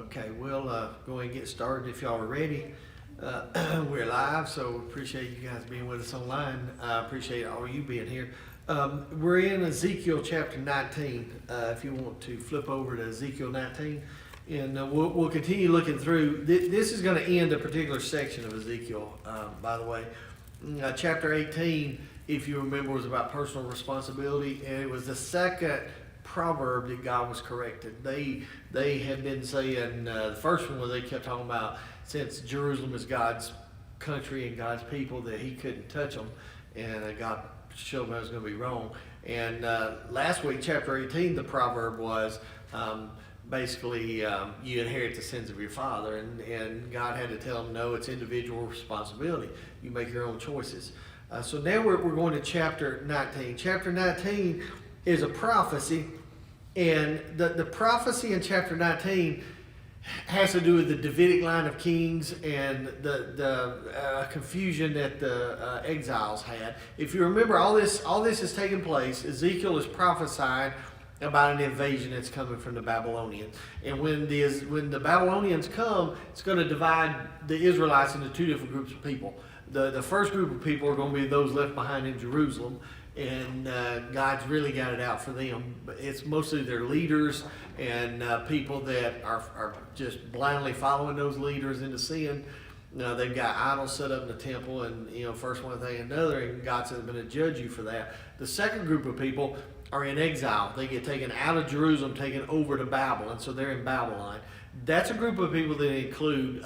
Okay, we'll go ahead and get started if y'all are ready. We're live, so appreciate you guys being with us online. I appreciate all you being here. We're in Ezekiel chapter 19. If you want to flip over to Ezekiel 19, and we'll continue looking through. This is going to end a particular section of Ezekiel, by the way. Chapter 18, if you remember, was about personal responsibility, and it was the second proverb that God was corrected. They had been saying, the first one was they kept talking about since Jerusalem is God's country and God's people that he couldn't touch them, and God showed them that was going to be wrong. And last week, chapter 18, the proverb was basically you inherit the sins of your father, and God had to tell them, no, it's individual responsibility. You make your own choices. So now we're going to chapter 19. Chapter 19 is a prophecy, and the prophecy in chapter 19 has to do with the Davidic line of kings and the confusion that the exiles had. If you remember, all this is taking place. Ezekiel is prophesying about an invasion that's coming from the Babylonians, and when the Babylonians come, it's going to divide the Israelites into two different groups of people. The first group of people are going to be those left behind in Jerusalem, and God's really got it out for them. It's mostly their leaders and people that are just blindly following those leaders into sin. They've got idols set up in the temple, and first one thing and another, and God says, I'm going to judge you for that. The second group of people are in exile. They get taken out of Jerusalem, taken over to Babylon, so they're in Babylon. That's a group of people that include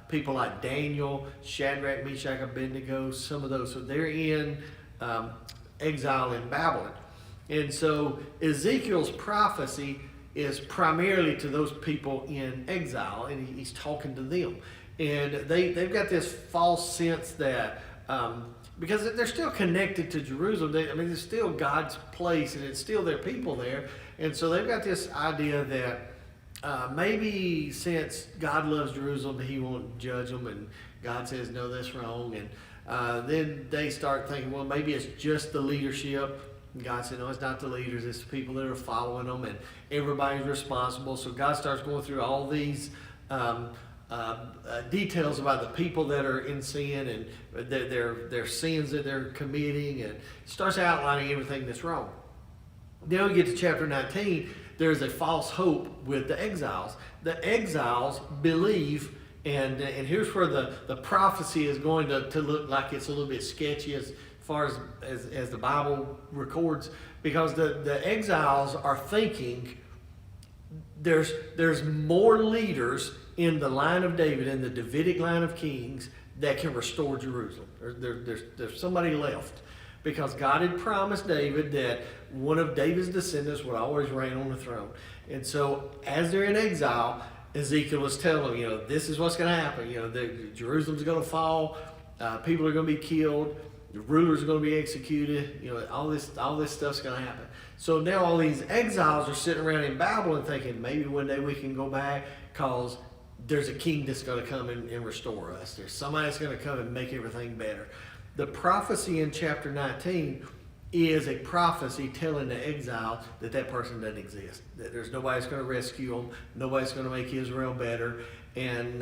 people like Daniel, Shadrach, Meshach, Abednego, some of those. So they're in exile in Babylon. And so Ezekiel's prophecy is primarily to those people in exile, and he's talking to them. And they've got this false sense that, because they're still connected to Jerusalem, it's still God's place, and it's still their people there. And so they've got this idea that maybe since God loves Jerusalem, he won't judge them, and God says, no, that's wrong. And then they start thinking, well, maybe it's just the leadership. And God said, no, it's not the leaders, it's the people that are following them, and everybody's responsible. So God starts going through all these details about the people that are in sin and their sins that they're committing, and starts outlining everything that's wrong. Then we get to chapter 19. There's a false hope with the exiles. The exiles believe, and here's where the prophecy is going to look like it's a little bit sketchy as far as the Bible records, because the exiles are thinking there's more leaders in the line of David, in the Davidic line of kings, that can restore Jerusalem. There's somebody left, because God had promised David that one of David's descendants would always reign on the throne. And so as they're in exile, Ezekiel is telling them, this is what's going to happen. Jerusalem's going to fall, people are going to be killed, the rulers are going to be executed, all this stuff's going to happen. So now all these exiles are sitting around in Babylon thinking, maybe one day we can go back, because there's a king that's going to come and restore us. There's somebody that's going to come and make everything better. The prophecy in chapter 19 is a prophecy telling the exile that person doesn't exist, that there's nobody that's going to rescue them, nobody's going to make Israel better, and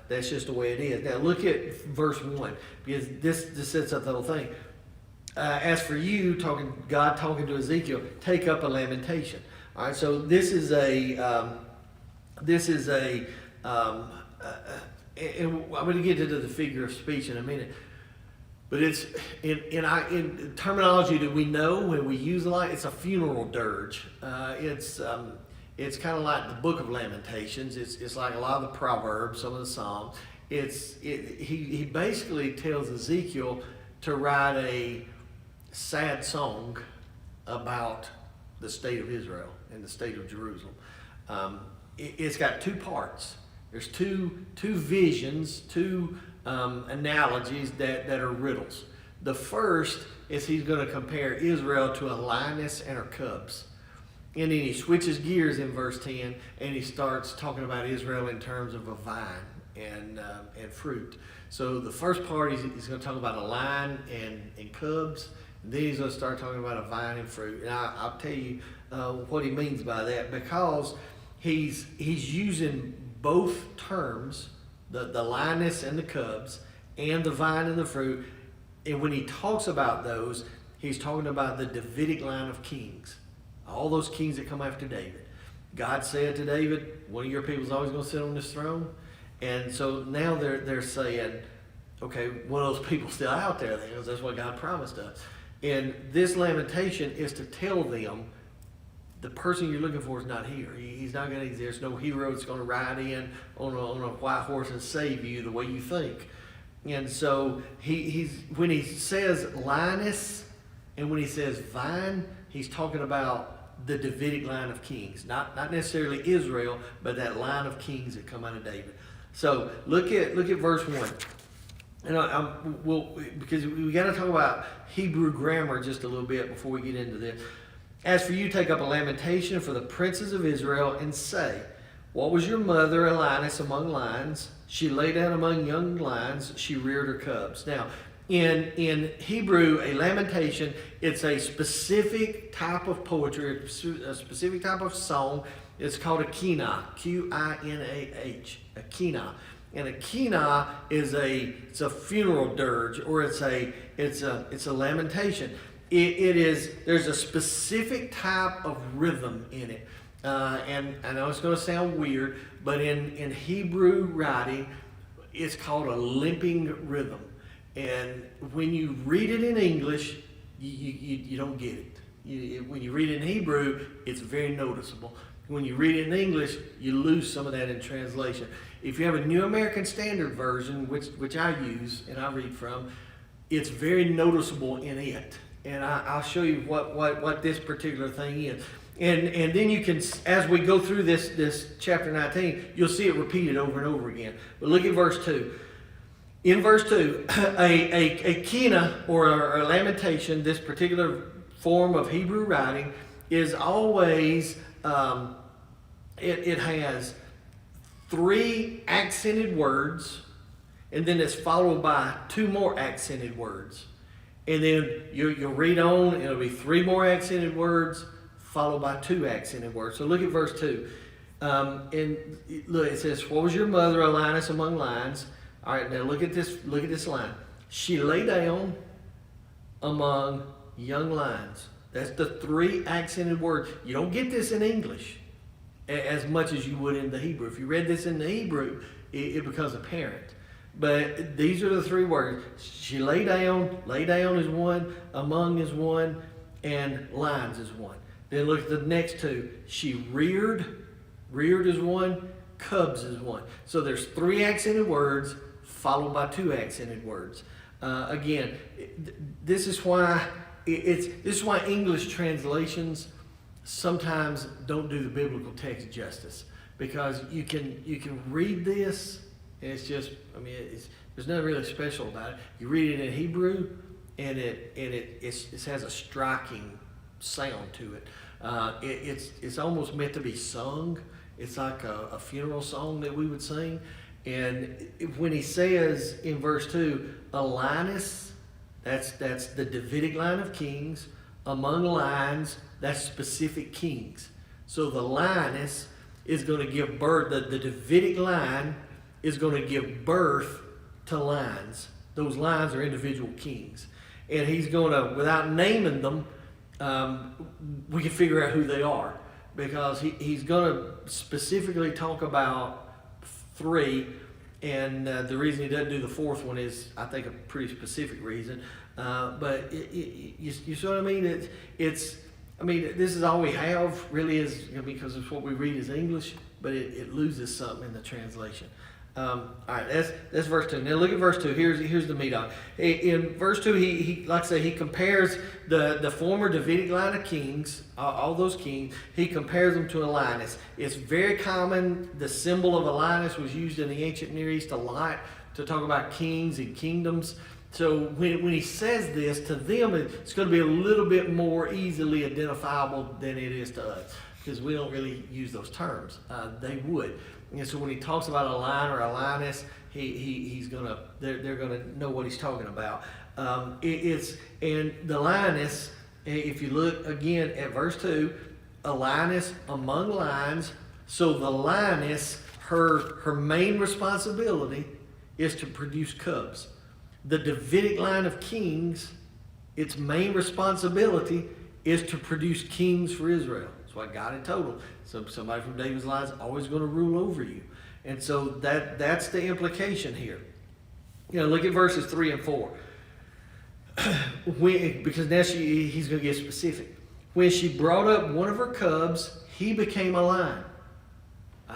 that's just the way it is. Now look at verse 1, because this sets up the whole thing. As for you, God talking to Ezekiel, take up a lamentation. All right, so this is and I'm going to get into the figure of speech in a minute. But it's in terminology that we know when we use a lot. It's a funeral dirge. It's kind of like the Book of Lamentations. It's like a lot of the Proverbs, some of the Psalms. He basically tells Ezekiel to write a sad song about the state of Israel and the state of Jerusalem. It's got two parts. There's two visions, two analogies that are riddles. The first is he's going to compare Israel to a lioness and her cubs. And then he switches gears in verse 10, and he starts talking about Israel in terms of a vine and fruit. So the first part, he's going to talk about a lion and cubs. And then he's going to start talking about a vine and fruit. And I'll tell you what he means by that, because he's using both terms, the lioness and the cubs, and the vine and the fruit. And when he talks about those, he's talking about the Davidic line of kings. All those kings that come after David. God said to David, one of your people is always going to sit on this throne. And so now they're saying, okay, one of those people still out there, because that's what God promised us. And this lamentation is to tell them, the person you're looking for is not here. He's not going to. There's no hero that's going to ride in on a white horse and save you the way you think. And so he's when he says lioness and when he says vine, he's talking about the Davidic line of kings, not necessarily Israel, but that line of kings that come out of David. So look at verse 1. And because we got to talk about Hebrew grammar just a little bit before we get into this. As for you, take up a lamentation for the princes of Israel and say, what was your mother, a lioness among lions? She lay down among young lions. She reared her cubs. Now, in Hebrew, a lamentation, it's a specific type of poetry, a specific type of song. It's called a kinah, Q-I-N-A-H, a kinah. And a kinah is it's a funeral dirge, or it's a lamentation. There's a specific type of rhythm in it. And I know it's going to sound weird, but in Hebrew writing, it's called a limping rhythm. And when you read it in English, you don't get it. When you read it in Hebrew, it's very noticeable. When you read it in English, you lose some of that in translation. If you have a New American Standard Version, which I use and I read from, it's very noticeable in it. And I'll show you what this particular thing is. And then you can, as we go through this chapter 19, you'll see it repeated over and over again. But look at verse 2. In verse 2, a kinah, or a lamentation, this particular form of Hebrew writing, is always, it has 3 accented words, and then it's followed by 2 more accented words. And then you'll read on, and it'll be 3 more accented words, followed by 2 accented words. So look at verse 2. And look, it says, what was your mother, a lioness among lions? All right, now look at this line. She lay down among young lions. That's the 3 accented words. You don't get this in English as much as you would in the Hebrew. If you read this in the Hebrew, it becomes apparent. But these are the 3 words. She lay down is one, among is one, and lions is one. Then look at the next 2. She reared is one, cubs is one. So there's 3 accented words followed by 2 accented words. Again, this is why English translations sometimes don't do the biblical text justice, because you can read this and it's just, there's nothing really special about it. You read it in Hebrew and it has a striking sound to it. It's almost meant to be sung. It's like a funeral song that we would sing. And when he says in verse 2, a lioness, that's the Davidic line of kings. Among lions, that's specific kings. So the lioness is going to give birth, the Davidic line is going to give birth to lions. Those lions are individual kings. And he's going to, without naming them, we can figure out who they are, because he's going to specifically talk about 3, and the reason he doesn't do the 4th one is, I think, a pretty specific reason. But you see what I mean? This is all we have, really, is because it's what we read is English, but it loses something in the translation. All right, that's verse 2. Now look at verse 2. Here's the meat on it. In verse 2, he like I say, he compares the former Davidic line of kings, all those kings. He compares them to a lioness. It's very common. The symbol of a lioness was used in the ancient Near East a lot to talk about kings and kingdoms. So when he says this to them, it's going to be a little bit more easily identifiable than it is to us, because we don't really use those terms. They would. And so when he talks about a lion or a lioness, they're gonna know what he's talking about. And the lioness, if you look again at verse 2, a lioness among lions. So the lioness, her main responsibility is to produce cubs. The Davidic line of kings, its main responsibility is to produce kings for Israel. That's why God had told him. So somebody from David's line is always going to rule over you. And so that's the implication here. Look at verses 3 and 4. Because now he's going to get specific. When she brought up one of her cubs, he became a lion.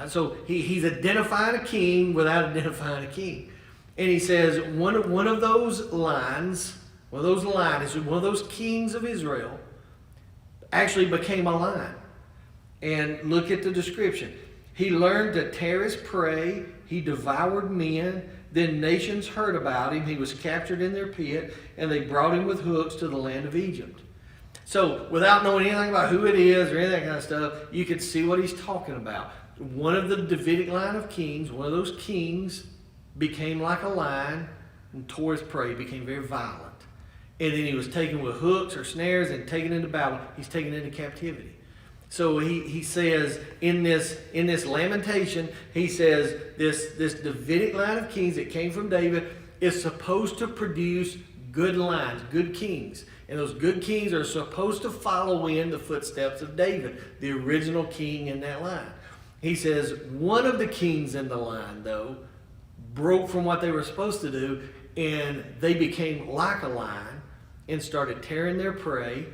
So he's identifying a king without identifying a king. And he says one of those lions, one of those kings of Israel, actually became a lion. And look at the description. He learned to tear his prey. He devoured men. Then nations heard about him. He was captured in their pit, and they brought him with hooks to the land of Egypt. So without knowing anything about who it is or any of that kind of stuff, you can see what he's talking about. One of the Davidic line of kings, one of those kings, became like a lion and tore his prey, became very violent. And then he was taken with hooks or snares and taken into battle. He's taken into captivity. So he says in this lamentation, he says this Davidic line of kings that came from David is supposed to produce good lines, good kings. And those good kings are supposed to follow in the footsteps of David, the original king in that line. He says one of the kings in the line, though, broke from what they were supposed to do, and they became like a lion and started tearing their prey.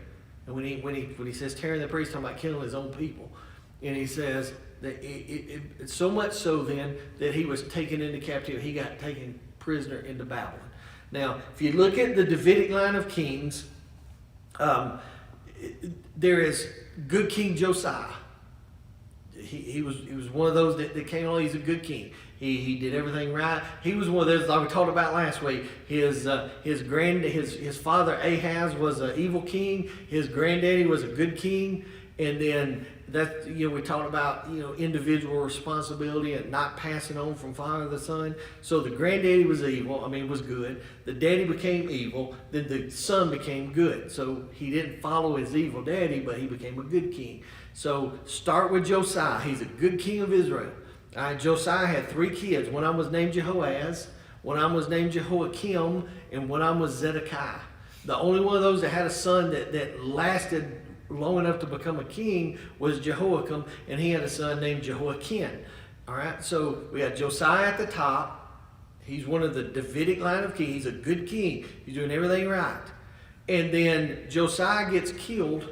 And when he says tearing their prey, he's talking about killing his own people. And he says that it's so much so then that he was taken into captivity. He got taken prisoner into Babylon. Now, if you look at the Davidic line of kings, there is good King Josiah. He was one of those that came along. He's a good king. He did everything right. He was one of those, like we talked about last week. His father Ahaz was an evil king. His granddaddy was a good king. And then we talked about individual responsibility and not passing on from father to son. So the granddaddy was evil. Was good. The daddy became evil. Then the son became good. So he didn't follow his evil daddy, but he became a good king. So start with Josiah. He's a good king of Israel. Josiah had 3 kids. One of them was named Jehoaz, one of them was named Jehoiakim, and one of them was Zedekiah. The only one of those that had a son that lasted long enough to become a king was Jehoiakim, and he had a son named Jehoiakim. All right, so we got Josiah at the top. He's one of the Davidic line of kings. He's a good king. He's doing everything right. And then Josiah gets killed,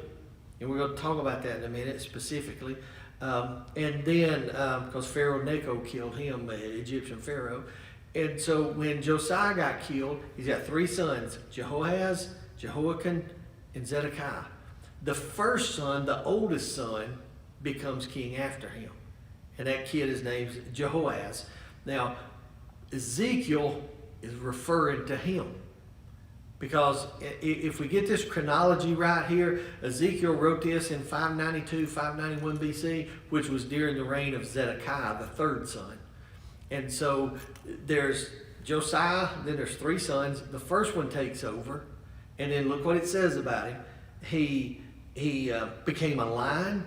and we're going to talk about that in a minute specifically. And then, because Pharaoh Necho killed him, the Egyptian Pharaoh. And so when Josiah got killed, he's got 3 sons, Jehoaz, Jehoiakim, and Zedekiah. The first son, the oldest son, becomes king after him. And that kid is named Jehoaz. Now, Ezekiel is referring to him. Because if we get this chronology right here, Ezekiel wrote this in 592, 591 BC, which was during the reign of Zedekiah, the 3rd son. And so there's Josiah, then there's 3 sons. The first one takes over, and then look what it says about him. He became a lion.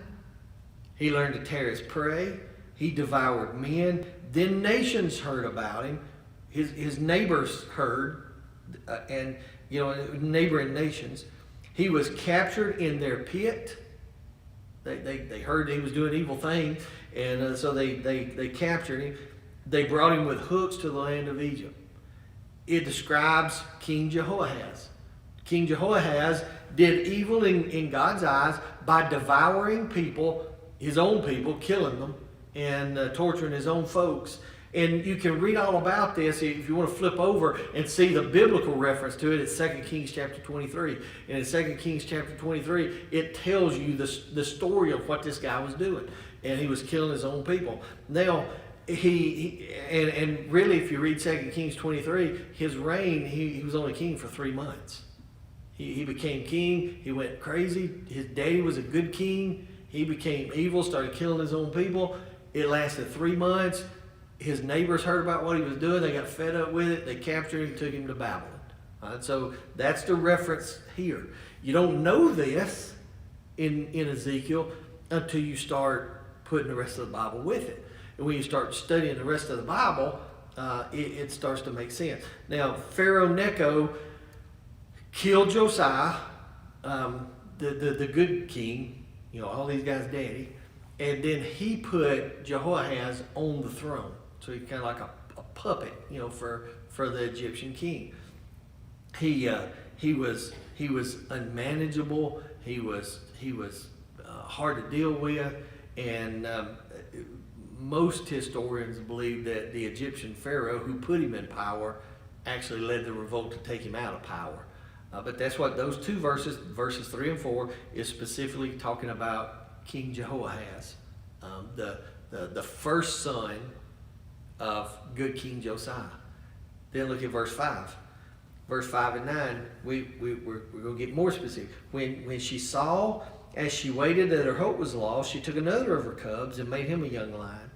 He learned to tear his prey. He devoured men. Then nations heard about him. His neighbors heard, neighboring nations. He was captured in their pit. They heard he was doing evil things, and so they captured him. They brought him with hooks to the land of Egypt. It describes King Jehoahaz. King Jehoahaz did evil in God's eyes by devouring people, his own people, killing them, and torturing his own folks. And you can read all about this if you want to flip over and see the biblical reference to it. It's 2 Kings chapter 23. And in 2 Kings chapter 23, it tells you the story of what this guy was doing. And he was killing his own people. Now, and really, if you read 2 Kings 23, his reign, he was only king for 3 months. He became king. He went crazy. His daddy was a good king. He became evil, started killing his own people. It lasted 3 months. His neighbors heard about what he was doing. They got fed up with it. They captured him, took him to Babylon. So that's the reference here. You don't know this in Ezekiel until you start putting the rest of the Bible with it. And when you start studying the rest of the Bible, it starts to make sense. Now, Pharaoh Necho killed Josiah, the good king, all these guys' daddy, and then he put Jehoahaz on the throne. So he's kind of like a puppet, for the Egyptian king. He was unmanageable. He was hard to deal with, and most historians believe that the Egyptian pharaoh who put him in power actually led the revolt to take him out of power. But that's what those two verses 3 and 4, is specifically talking about King Jehoahaz, the first son of good King Josiah. Then look at verse 5. Verse 5 and 9, we're going to get more specific. When she saw, as she waited, that her hope was lost, she took another of her cubs and made him a young lion.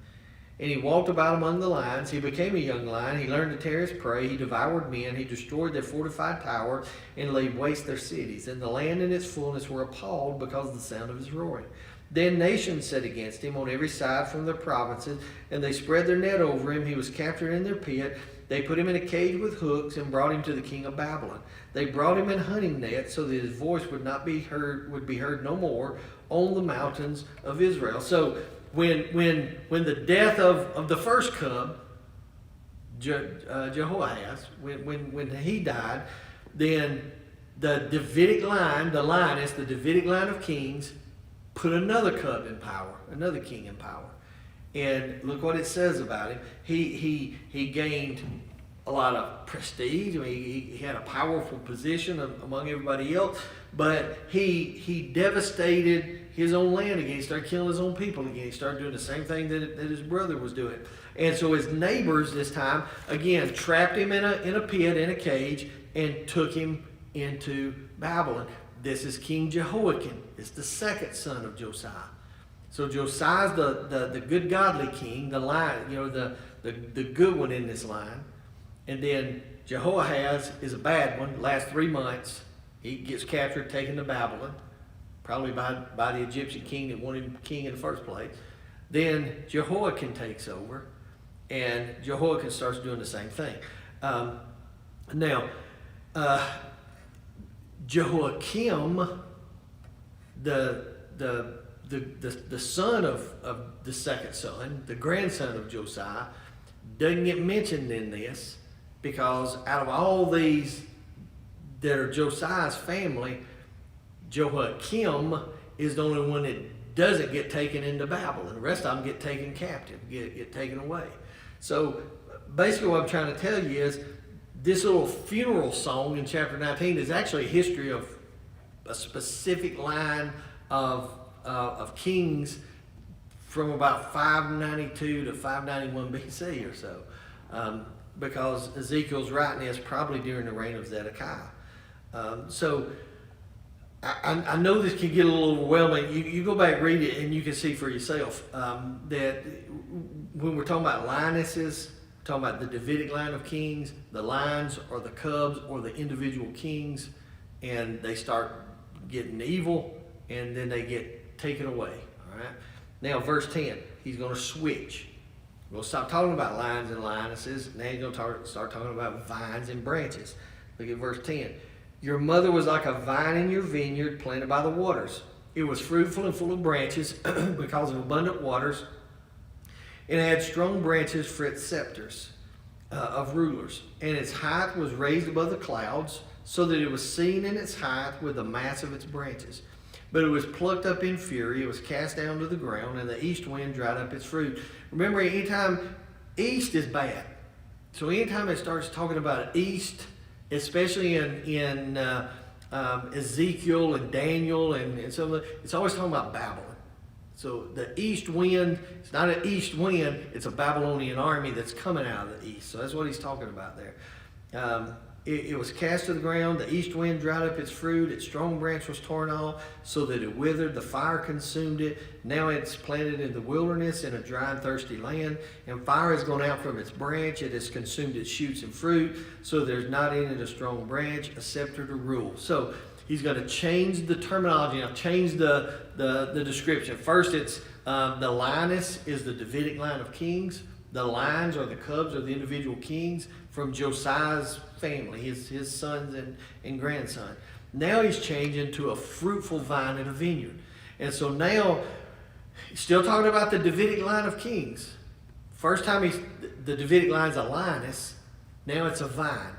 And he walked about among the lions. He became a young lion. He learned to tear his prey. He devoured men. He destroyed their fortified towers and laid waste their cities. And the land and its fullness were appalled because of the sound of his roaring. Then nations set against him on every side from their provinces, and they spread their net over him. He was captured in their pit. They put him in a cage with hooks and brought him to the king of Babylon. They brought him in hunting nets so that his voice would be heard no more on the mountains of Israel. So when the death of the first cub, Jehoahaz, when he died, then the Davidic line, the Davidic line of kings, put another cub in power, another king in power. And look what it says about him. He gained a lot of prestige. I mean, he had a powerful position among everybody else, but he devastated his own land again. He started killing his own people again. He started doing the same thing that his brother was doing. And so his neighbors this time, again, trapped him in a pit, in a cage, and took him into Babylon. This is King Jehoiakim. It's the second son of Josiah. So Josiah's the good godly king, the line, the good one in this line. And then Jehoahaz is a bad one. Last 3 months, he gets captured, taken to Babylon, probably by the Egyptian king that wanted him king in the first place. Then Jehoiakim takes over, and Jehoiakim starts doing the same thing. Jehoiakim, the son of the second son, the grandson of Josiah, doesn't get mentioned in this, because out of all these that are Josiah's family, Jehoiakim is the only one that doesn't get taken into Babylon. The rest of them get taken captive, get taken away. So basically what I'm trying to tell you is this little funeral song in chapter 19 is actually a history of a specific line of kings from about 592 to 591 BC or so. Because Ezekiel's writing this probably during the reign of Zedekiah. So I know this can get a little overwhelming. You go back, read it, and you can see for yourself that when we're talking about lineesses, talking about the Davidic line of kings, the lines or the cubs or the individual kings, and they start getting evil, and then they get taken away. All right. Now, verse 10, he's going to switch. We'll stop talking about lines and lionesses. Now he's going to start talking about vines and branches. Look at verse 10. Your mother was like a vine in your vineyard planted by the waters. It was fruitful and full of branches because of abundant waters. And it had strong branches for its scepters of rulers. And its height was raised above the clouds, so that it was seen in its height with the mass of its branches. But it was plucked up in fury, it was cast down to the ground, and the east wind dried up its fruit. Remember, anytime east is bad. So anytime it starts talking about east, especially in Ezekiel and Daniel and some of the, it's always talking about Babylon. So the east wind, it's not an east wind, it's a Babylonian army that's coming out of the east. So that's what he's talking about there. It was cast to the ground, the east wind dried up its fruit, its strong branch was torn off, so that it withered, the fire consumed it. Now it's planted in the wilderness in a dry and thirsty land, and fire has gone out from its branch, it has consumed its shoots and fruit, so there's not in it a strong branch, a scepter to rule. So He's going to change the terminology. Now, change the description. First, it's the lioness is the Davidic line of kings. The lions or the cubs are the individual kings from Josiah's family, his sons and grandson. Now he's changing to a fruitful vine and a vineyard. And so now, still talking about the Davidic line of kings. First time the Davidic line's a lioness. Now it's a vine.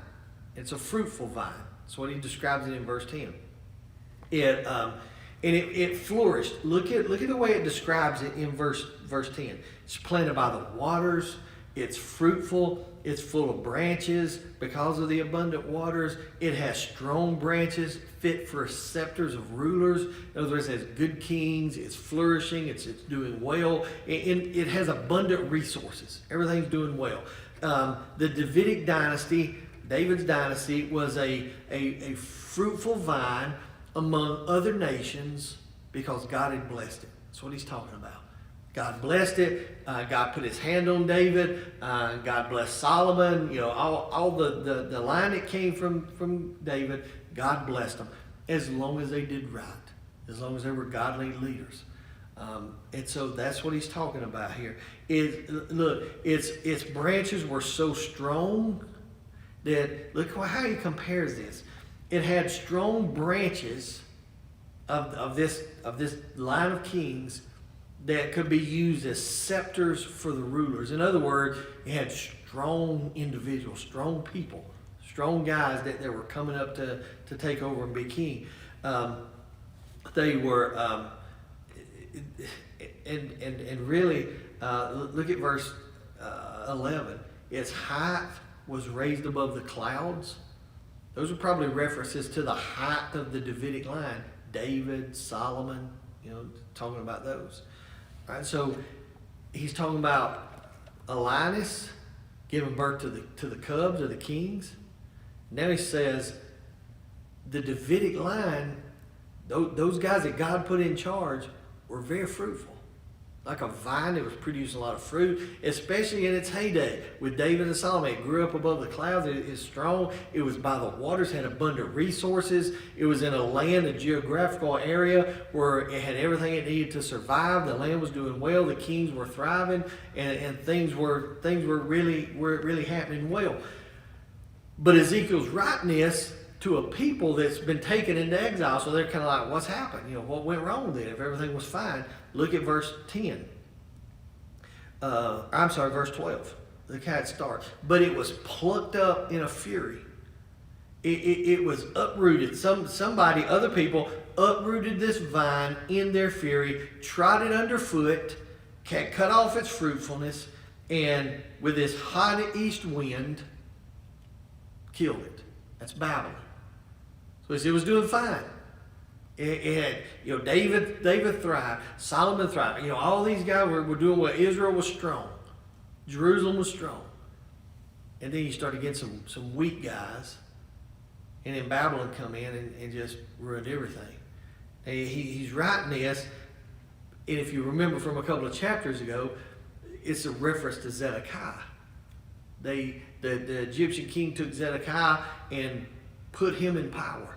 It's a fruitful vine. That's what he describes it in verse 10. It flourished. Look at the way it describes it in verse 10. It's planted by the waters. It's fruitful. It's full of branches because of the abundant waters. It has strong branches fit for scepters of rulers. In other words, it has good kings. It's flourishing. It's doing well. It has abundant resources. Everything's doing well. The Davidic dynasty, David's dynasty, was a fruitful vine among other nations because God had blessed it. That's what he's talking about. God blessed it. God put his hand on David. God blessed Solomon. You know, all the line that came from David, God blessed them as long as they did right, as long as they were godly leaders. And so that's what he's talking about here. Its branches were so strong that, look how he compares this. It had strong branches of this line of kings that could be used as scepters for the rulers. In other words, it had strong individuals, strong people, strong guys that were coming up to take over and be king. They were, and really, look at verse 11. Its height was raised above the clouds. Those are probably references to the height of the Davidic line. David, Solomon, talking about those. Right, so he's talking about a lioness giving birth to the cubs or the kings. Now he says the Davidic line, those guys that God put in charge were very fruitful. Like a vine that was producing a lot of fruit, especially in its heyday with David and Solomon. It grew up above the clouds. It is strong. It was by the waters, had abundant resources. It was in a geographical area where it had everything it needed to survive. The land was doing well. The kings were thriving, and things were really happening well. But Ezekiel's writing this to a people that's been taken into exile, so they're kind of like, what's happened? What went wrong then if everything was fine? Look at verse 10. Verse 12. Look how it starts. But it was plucked up in a fury. It was uprooted. Other people uprooted this vine in their fury, trod it underfoot, cut off its fruitfulness, and with this hot east wind, killed it. That's Babylon. So it was doing fine. It had, David thrived, Solomon thrived. All these guys were doing well. Israel was strong, Jerusalem was strong, and then you started getting some weak guys, and then Babylon come in and just ruined everything. He's writing this, and if you remember from a couple of chapters ago, it's a reference to Zedekiah. The Egyptian king took Zedekiah and put him in power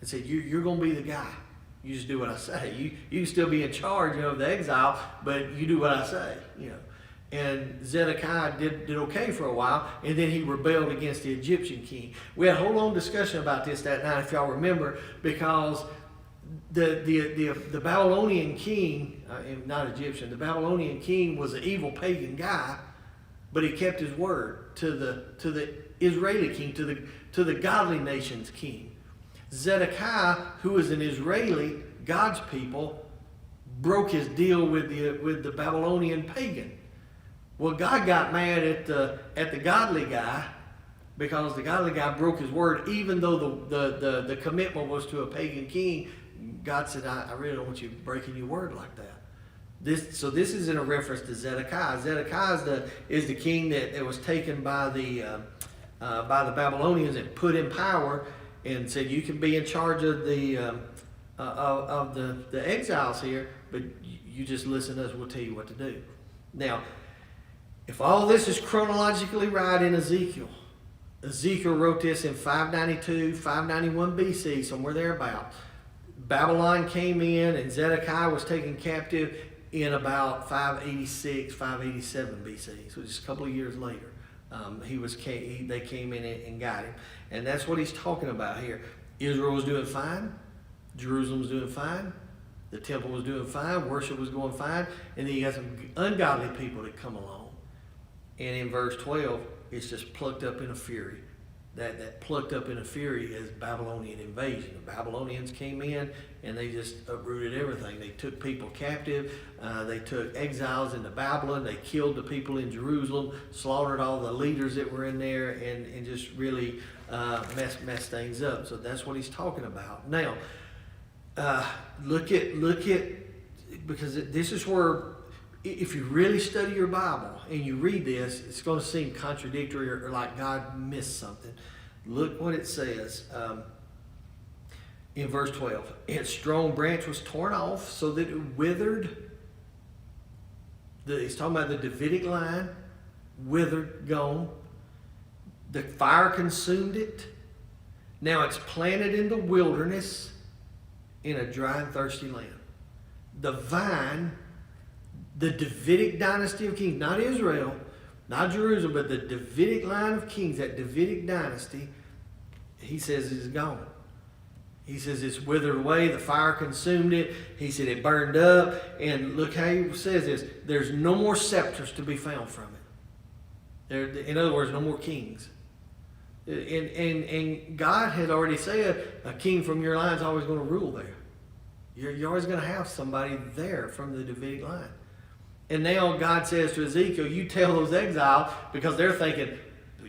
and said, you're going to be the guy. You just do what I say. You can still be in charge of the exile, but you do what I say. And Zedekiah did okay for a while, and then he rebelled against the Egyptian king. We had a whole long discussion about this that night, if y'all remember, because the Babylonian king, not Egyptian, the Babylonian king was an evil pagan guy, but he kept his word to the Israeli king, to the godly nation's king. Zedekiah, who was an Israeli, God's people, broke his deal with the Babylonian pagan. Well, God got mad at the godly guy because the godly guy broke his word, even though the commitment was to a pagan king. God said, I really don't want you breaking your word like that. This is in a reference to Zedekiah. Zedekiah is the king that was taken by the Babylonians and put in power and said, you can be in charge of the exiles here, but you just listen to us, we'll tell you what to do. Now, if all this is chronologically right in Ezekiel, Ezekiel wrote this in 592, 591 BC, somewhere thereabout. Babylon came in and Zedekiah was taken captive in about 586, 587 BC. So just a couple of years later, they came in and got him. And that's what he's talking about here. Israel was doing fine. Jerusalem was doing fine. The temple was doing fine. Worship was going fine. And then you got some ungodly people that come along. And in verse 12, it's just plucked up in a fury. That plucked up in a fury is Babylonian invasion. The Babylonians came in and they just uprooted everything. They took people captive. They took exiles into Babylon. They killed the people in Jerusalem, slaughtered all the leaders that were in there, and just really messed things up. So that's what he's talking about. Now, look at because this is where, if you really study your Bible and you read this, it's going to seem contradictory or like God missed something. Look what it says in verse 12. Its strong branch was torn off so that it withered. He's talking about the Davidic line, withered, gone. The fire consumed it. Now it's planted in the wilderness in a dry and thirsty land. The vine, the Davidic dynasty of kings, not Israel, not Jerusalem, but the Davidic line of kings, that Davidic dynasty, he says is gone. He says it's withered away, the fire consumed it. He said it burned up, and look how he says this, there's no more scepters to be found from it. In other words, no more kings. And God had already said a king from your line is always going to rule there. You're always going to have somebody there from the Davidic line. And now God says to Ezekiel, you tell those exiles, because they're thinking,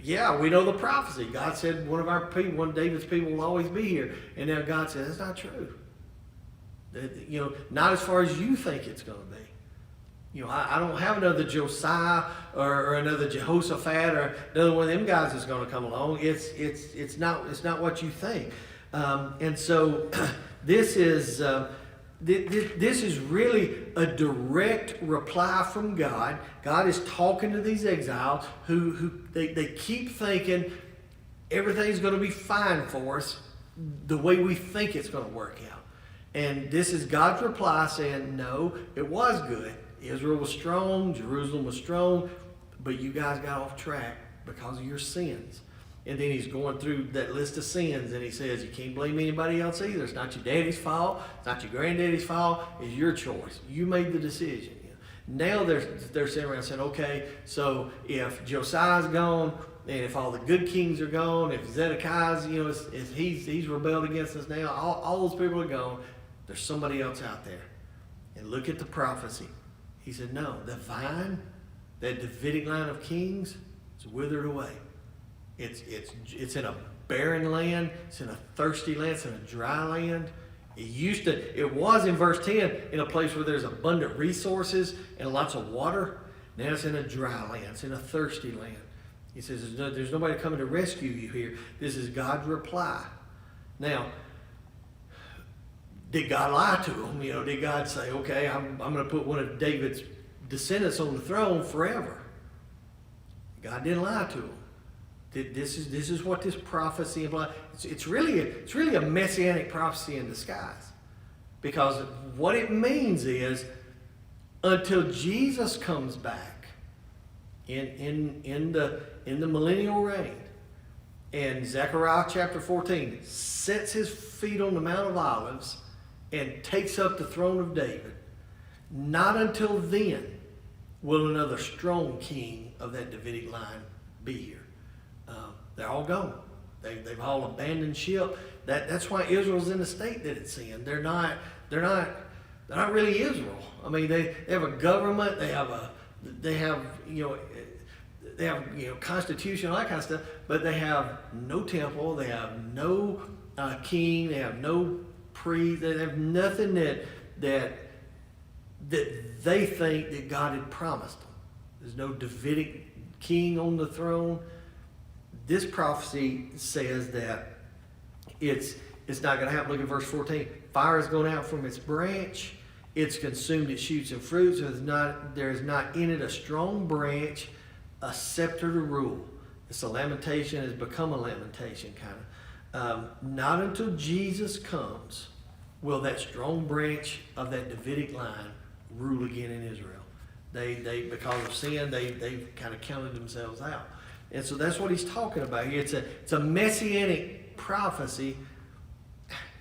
yeah, we know the prophecy. God said one of David's people will always be here. And now God says, that's not true. Not as far as you think it's going to be. I don't have another Josiah or another Jehoshaphat or another one of them guys that's going to come along. It's not what you think. And so this is really a direct reply from God. God is talking to these exiles who they keep thinking everything's going to be fine for us the way we think it's going to work out. And this is God's reply saying, no, it was good. Israel was strong, Jerusalem was strong, but you guys got off track because of your sins. And then he's going through that list of sins, and he says, you can't blame anybody else either. It's not your daddy's fault. It's not your granddaddy's fault. It's your choice. You made the decision. Now they're sitting around saying, okay, so if Josiah's gone, and if all the good kings are gone, if Zedekiah's, if he's rebelled against us now, all those people are gone, there's somebody else out there. And look at the prophecy. He said, no, the vine, that Davidic line of kings, is withered away. It's in a barren land. It's in a thirsty land. It's in a dry land. It was in verse 10 in a place where there's abundant resources and lots of water. Now it's in a dry land. It's in a thirsty land. He says there's nobody coming to rescue you here. This is God's reply. Now, did God lie to him? Did God say, okay, I'm going to put one of David's descendants on the throne forever? God didn't lie to him. This is what this prophecy implies. It's really a messianic prophecy in disguise, because what it means is until Jesus comes back in the millennial reign, and Zechariah chapter 14 sets his feet on the Mount of Olives and takes up the throne of David, not until then will another strong king of that Davidic line be here. They're all gone. They've all abandoned ship. That's why Israel's in the state that it's in. They're not really Israel. I mean, they have a government. They have constitution, all that kind of stuff. But they have no temple. They have no king. They have no priest. They have nothing that they think that God had promised them. There's no Davidic king on the throne. This prophecy says that it's not going to happen. Look at verse 14. Fire is going out from its branch. It's consumed its shoots and fruits. There is not in it a strong branch, a scepter to rule. It's a lamentation, has become a lamentation kind of. Not until Jesus comes will that strong branch of that Davidic line rule again in Israel. They because of sin, they've kind of counted themselves out. And so that's what he's talking about here. It's a messianic prophecy,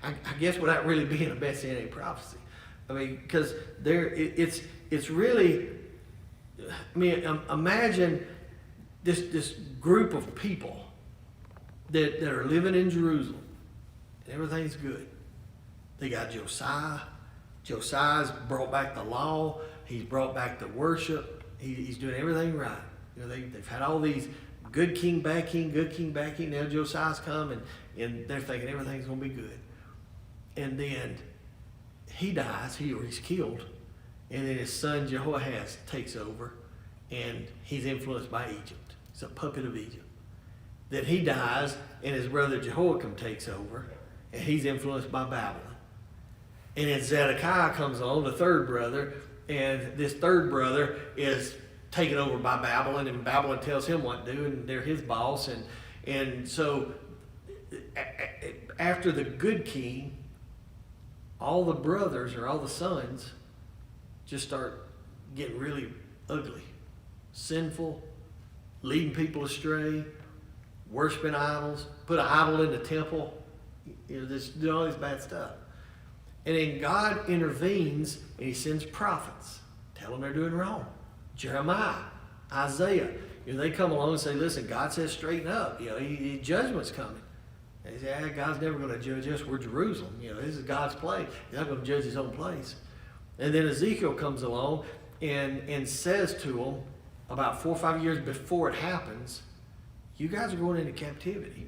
I guess, without really being a messianic prophecy. I mean, because it's really, I mean, imagine this group of people that are living in Jerusalem. Everything's good. They got Josiah. Josiah's brought back the law. He's brought back the worship. He's doing everything right. You know, they've had all these good king, bad king, good king, bad king. Now Josiah's come, and they're thinking everything's going to be good. And then he dies, or he's killed, and then his son Jehoahaz takes over, and he's influenced by Egypt. He's a puppet of Egypt. Then he dies, and his brother Jehoiakim takes over, and he's influenced by Babylon. And then Zedekiah comes along, the third brother, and this third brother is taken over by Babylon, and Babylon tells him what to do, and they're his boss. And so after the good king, all the brothers or all the sons just start getting really ugly, sinful, leading people astray, worshiping idols, put an idol in the temple, you know, just doing all this bad stuff. And then God intervenes and he sends prophets, tell them they're doing wrong. Jeremiah, Isaiah, you know, they come along and say, listen, God says straighten up, you know, judgment's coming. They say, God's never going to judge us. We're Jerusalem. You know, this is God's place. He's not going to judge his own place. And then Ezekiel comes along and says to them about 4 or 5 years before it happens, you guys are going into captivity.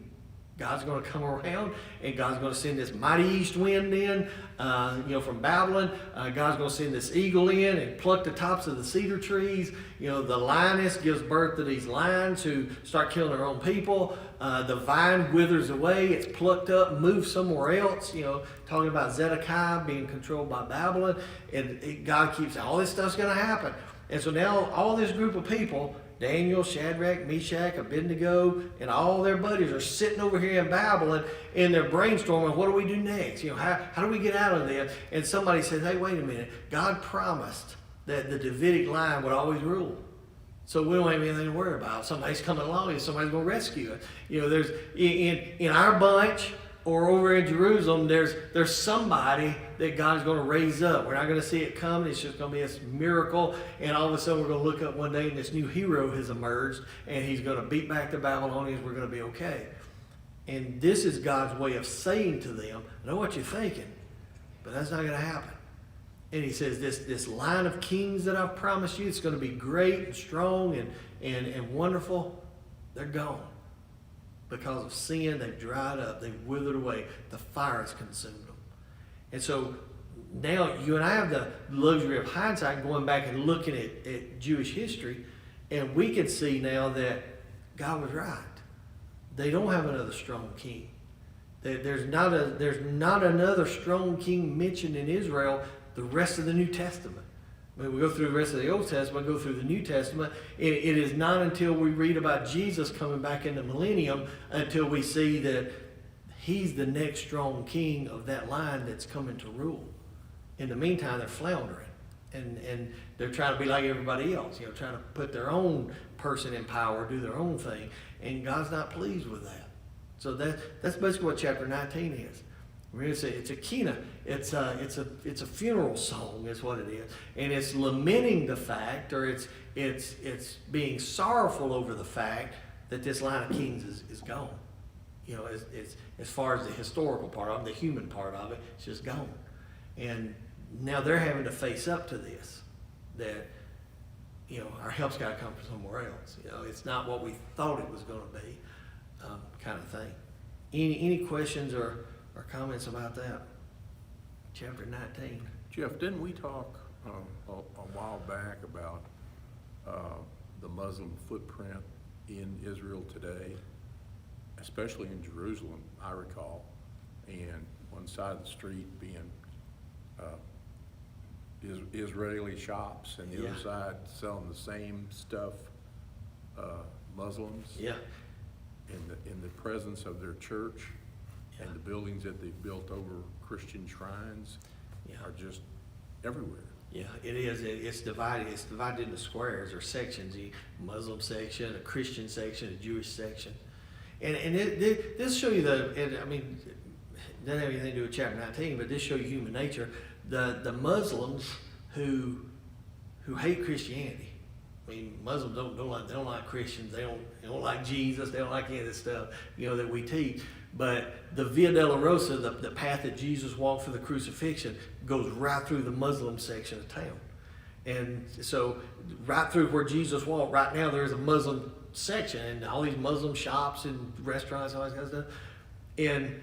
God's going to come around, and God's going to send this mighty east wind in, from Babylon. God's going to send this eagle in and pluck the tops of the cedar trees. You know, the lioness gives birth to these lions who start killing their own people. The vine withers away. It's plucked up, moved somewhere else. You know, talking about Zedekiah being controlled by Babylon. And God keeps saying, all this stuff's going to happen. And so now all this group of people, Daniel, Shadrach, Meshach, Abednego, and all their buddies are sitting over here in Babylon, and they're brainstorming, what do we do next? You know, how do we get out of this? And somebody says, hey, wait a minute. God promised that the Davidic line would always rule. So we don't have anything to worry about. Somebody's coming along and somebody's going to rescue it. You know, there's in our bunch or over in Jerusalem, there's somebody that God's going to raise up. We're not going to see it coming. It's just going to be a miracle. And all of a sudden we're going to look up one day and this new hero has emerged and he's going to beat back the Babylonians. We're going to be okay. And this is God's way of saying to them, I know what you're thinking, but that's not going to happen. And he says, this line of kings that I've promised you, it's going to be great and strong and wonderful. They're gone. Because of sin, they've dried up. They've withered away. The fire has consumed them. And so now you and I have the luxury of hindsight going back and looking at Jewish history, and we can see now that God was right. They don't have another strong king. There's not another strong king mentioned in Israel the rest of the New Testament. When we go through the rest of the Old Testament, go through the New Testament, it is not until we read about Jesus coming back in the millennium until we see that he's the next strong king of that line that's coming to rule. In the meantime, they're floundering. And they're trying to be like everybody else, you know, trying to put their own person in power, do their own thing. And God's not pleased with that. So that's basically what chapter 19 is. We're going to say it's a kina. It's a funeral song is what it is. And it's lamenting the fact, or it's being sorrowful over the fact that this line of kings is gone. You know, it's as far as the historical part of it, the human part of it, it's just gone. And now they're having to face up to this, that, you know, our help's got to come from somewhere else. You know, it's not what we thought it was going to be, kind of thing. Any questions or comments about that? Chapter 19. Jeff, didn't we talk a while back about the Muslim footprint in Israel today, especially in Jerusalem, I recall, and one side of the street being Israeli shops and the other side selling the same stuff, Muslims? Yeah. in the presence of their church and the buildings that they've built over Christian shrines Yeah. are just everywhere. Yeah, it is. It's divided. It's divided into squares or sections. A Muslim section, a Christian section, a Jewish section, and this show you I mean, it doesn't have anything to do with chapter 19, but this show you human nature. The Muslims who hate Christianity. I mean, Muslims don't like Christians. They don't like Jesus. They don't like any of this stuff, that we teach. But the Via Dolorosa, the path that Jesus walked for the crucifixion, goes right through the Muslim section of town. And so right through where Jesus walked, right now there's a Muslim section and all these Muslim shops and restaurants and all that kind of stuff. And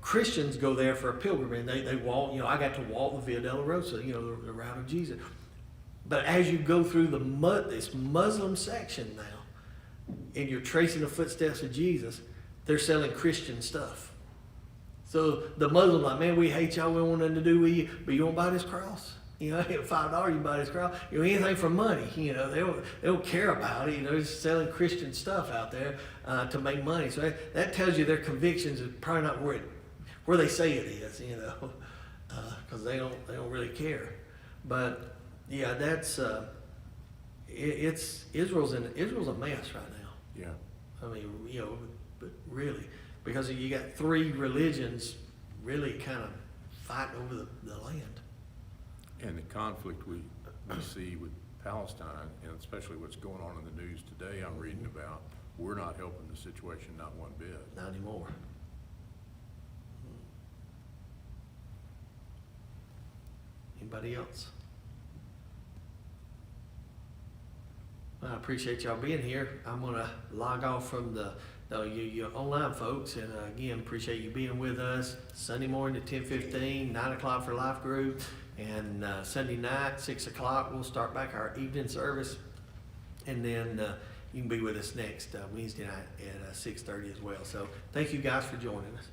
Christians go there for a pilgrimage. They walk, I got to walk the Via Dolorosa, the route of Jesus. But as you go through this Muslim section now, and you're tracing the footsteps of Jesus, they're selling Christian stuff. So the Muslims like, man, we hate y'all, we don't want nothing to do with you, but you won't buy this cross? At $5 you buy this cross. Anything for money, they don't care about it. They're just selling Christian stuff out there to make money. So that tells you their convictions are probably not where they say it is, because they don't really care. But yeah, that's Israel's a mess right now. Yeah. I mean, but really, because you got three religions really kind of fighting over the land. And the conflict we see with Palestine, and especially what's going on in the news today, I'm reading about, we're not helping the situation not one bit. Not anymore. Anybody else? I appreciate y'all being here. I'm gonna log off from your online folks, and again, appreciate you being with us. Sunday morning at 10:15, 9 o'clock for life group, and Sunday night, 6 o'clock, we'll start back our evening service, and then you can be with us next Wednesday night at 6:30 as well. So thank you guys for joining us.